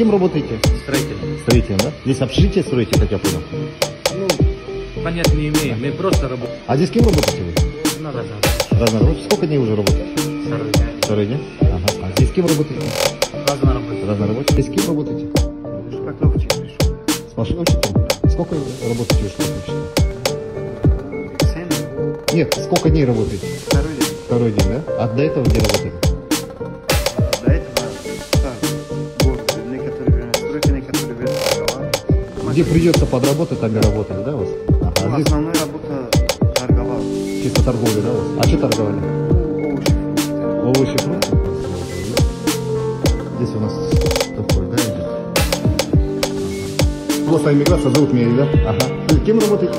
кем работаете? Строителем. Строителем, да? Здесь общежитие строите, как я понял. Ну, понятия не имеем, мы просто работаем. А здесь кем работаете вы? Надо же. Разная работа. Сколько дней уже работаете? Второй день. Второй день? Ага. А здесь кем работаете? Разная работа. Разная работа. Здесь кем работаете? Шпакловчик пришел. С машиновщиком? Сколько работаете уже шпакловщиком? 7. Нет, сколько дней работаете? Второй день. Второй день, да? А до этого где работали? До этого, так, год. Некоторые время стройка, некоторые время торговали. Где придется подработать, там и работали, да, у вас? Ага. Ну, А здесь основная работа торговала. чисто торговля, да, у вас? А что торговали? Овощи, фрукты. Овощи, фрукты? Здесь у нас такой, да, идет? Ага. Плотная иммиграция, зовут меня, да? Ага. Кем работаете?